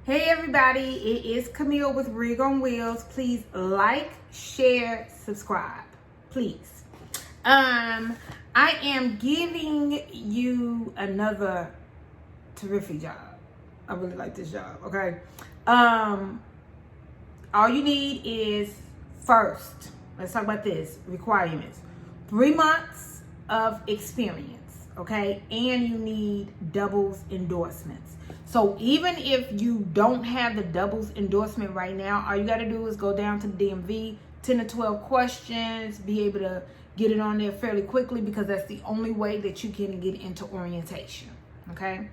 Hey everybody, it is Camille with Rig on Wheels. Please like, share, subscribe, please. I am giving you another terrific job. I really like this job, okay? All you need is first, let's talk about this, requirements. 3 months of experience, okay? And you need doubles endorsements. So even if you don't have the doubles endorsement right now, all you got to do is go down to the DMV, 10 to 12 questions, be able to get it on there fairly quickly because that's the only way that you can get into orientation, okay?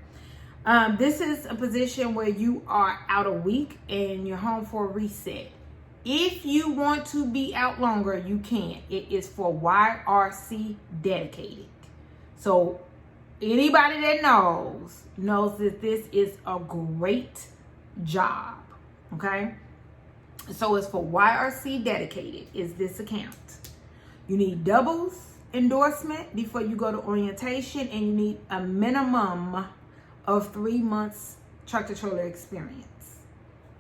This is a position where you are out a week and you're home for a reset. If you want to be out longer, you can. It is for YRC dedicated. So anybody that knows that this is a great job, okay? So it's for YRC dedicated is this account. You need doubles endorsement before you go to orientation, and you need a minimum of 3 months tractor trailer experience,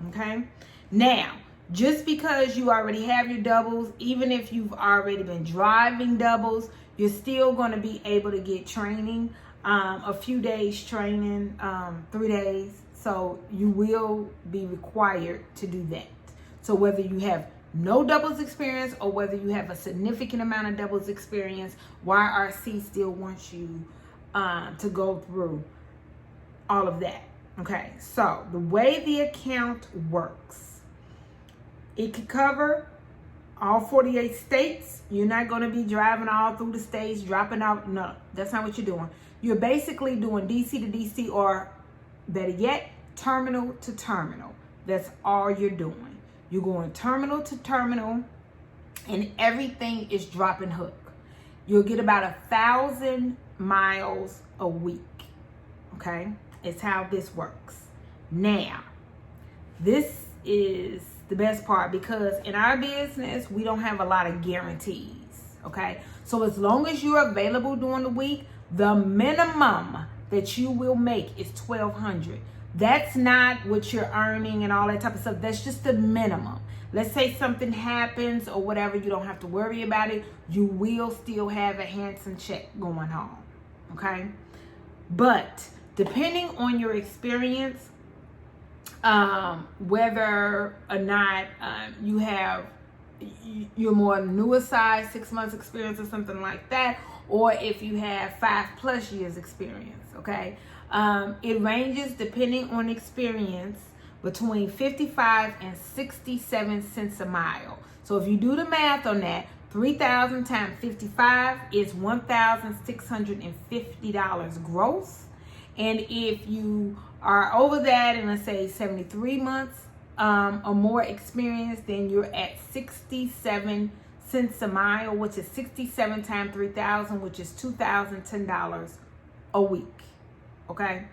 okay? Now, just because you already have your doubles, even if you've already been driving doubles, you're still going to be able to get training, a few days training, 3 days. So you will be required to do that. So whether you have no doubles experience or whether you have a significant amount of doubles experience, YRC still wants you to go through all of that. Okay, so the way the account works, it could cover all 48 states. You're not going to be driving all through the states, dropping out. No, that's not what you're doing. You're basically doing DC to DC, or better yet, terminal to terminal. That's all you're doing. You're going terminal to terminal, and everything is drop and hook. You'll get about 1,000 miles a week. Okay? It's how this works. Now, this is the best part, because in our business, we don't have a lot of guarantees, okay? So as long as you're available during the week, the minimum that you will make is $1,200. That's not what you're earning and all that type of stuff. That's just the minimum. Let's say something happens or whatever, you don't have to worry about it. You will still have a handsome check going home, okay? But depending on your experience, whether or not you're more on the newer side, 6 months experience or something like that, or if you have 5+ years experience, okay? It ranges depending on experience between 55 and 67 cents a mile. So if you do the math on that, 3,000 times 55 is $1,650 gross. And if you are over that and let's say 73 months or more experience, then you're at 67 cents a mile, which is 67 times 3,000, which is $2,010 a week. Okay?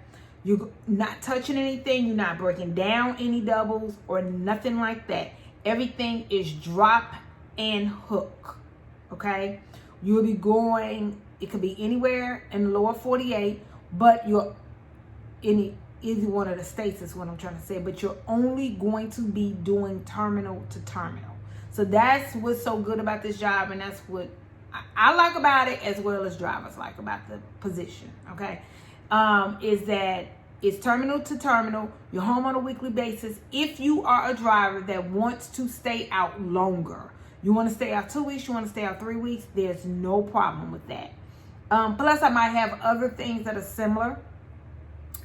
You're not touching anything. You're not breaking down any doubles or nothing like that. Everything is drop and hook. Okay? You'll be going, it could be anywhere in the lower 48, but you're in either one of the states is what I'm trying to say, but you're only going to be doing terminal to terminal. So that's what's so good about this job, and that's what I like about it, as well as drivers like about the position, okay? Is that it's terminal to terminal. You're home on a weekly basis. If you are a driver that wants to stay out longer, you want to stay out 2 weeks, you want to stay out 3 weeks, there's no problem with that. Plus, I might have other things that are similar,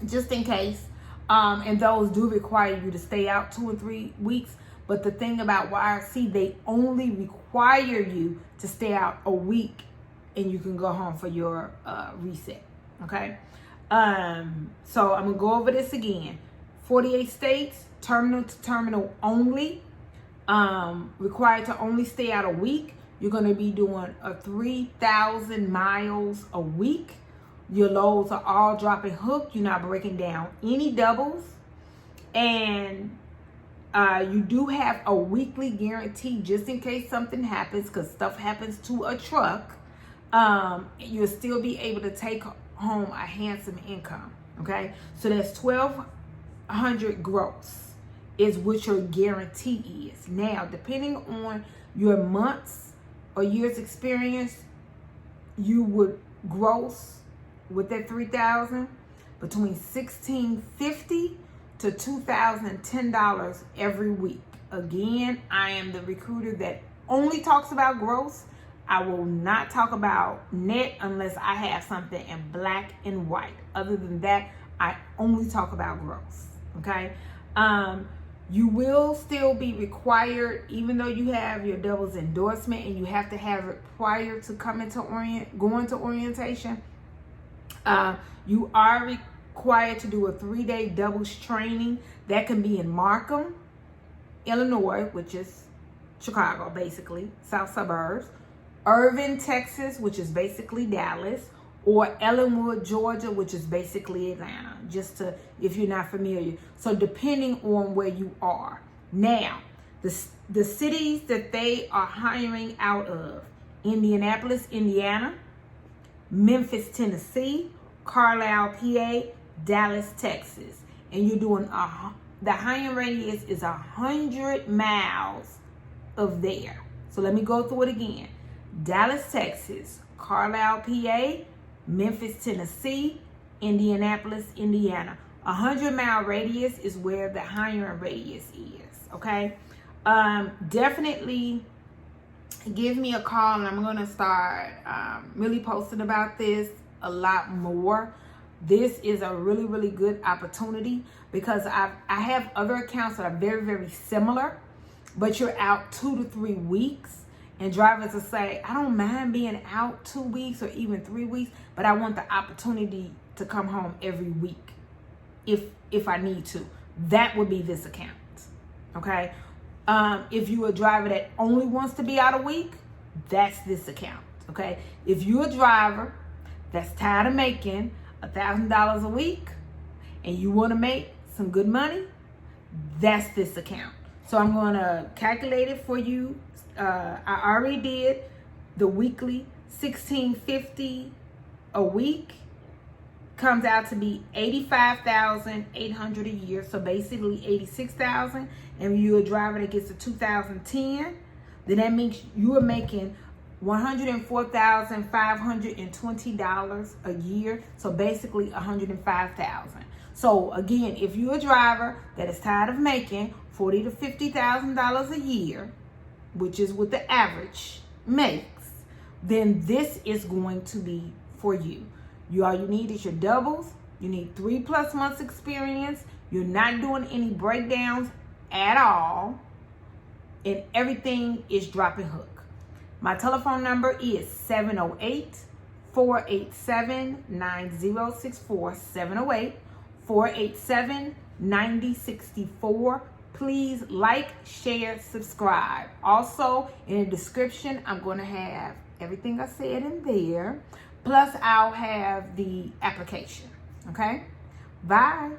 just in case, and those do require you to stay out 2 or 3 weeks. But the thing about YRC, they only require you to stay out a week, and you can go home for your reset. Okay, so I'm gonna go over this again. 48 states, terminal to terminal only, required to only stay out a week. You're gonna be doing 3,000 miles a week. Your loads are all drop and hook. You're not breaking down any doubles. And you do have a weekly guarantee just in case something happens, because stuff happens to a truck. You'll still be able to take home a handsome income. Okay, so that's 100 gross is what your guarantee is. Now, depending on your months or years experience, you would gross with that 3,000 between $1,650 to $2,010 every week. Again, I am the recruiter that only talks about gross. I will not talk about net unless I have something in black and white. Other than that, I only talk about gross. Okay. You will still be required, even though you have your doubles endorsement, and you have to have it prior to coming to going to orientation. You are required to do a 3-day doubles training. That can be in Markham, Illinois, which is Chicago, basically, south suburbs, Irving, Texas, which is basically Dallas, or Ellenwood, Georgia, which is basically Atlanta, just to, if you're not familiar. So depending on where you are. Now, the cities that they are hiring out of: Indianapolis, Indiana, Memphis, Tennessee, Carlisle, PA, Dallas, Texas. And you're doing, the hiring radius is 100 miles of there. So let me go through it again. Dallas, Texas, Carlisle, PA, Memphis, Tennessee, Indianapolis, Indiana. 100-mile radius is where the hiring radius is. Okay. Definitely give me a call, and I'm going to start really posting about this a lot more. This is a really, really good opportunity because I have other accounts that are very, very similar, but you're out 2 to 3 weeks. And drivers will say, I don't mind being out 2 weeks or even 3 weeks, but I want the opportunity to come home every week if I need to. That would be this account. Okay. If you're a driver that only wants to be out a week, that's this account. Okay. If you're a driver that's tired of making $1,000 a week and you want to make some good money, that's this account. So I'm going to calculate it for you. I already did the weekly. $1,650 a week comes out to be $85,800 a year. So basically $86,000. And you're a driver that gets to 2010, then that means you are making $104,520 a year. So basically $105,000. So again, if you're a driver that is tired of making $40,000 to $50,000 a year, which is what the average makes, then this is going to be for you. All you need is your doubles. You need 3+ months experience. You're not doing any breakdowns at all, and everything is drop and hook. My telephone number is 708-487-9064, 708-487-9064. Please like, share, subscribe. Also, in the description, I'm going to have everything I said in there. Plus, I'll have the application. Okay? Bye.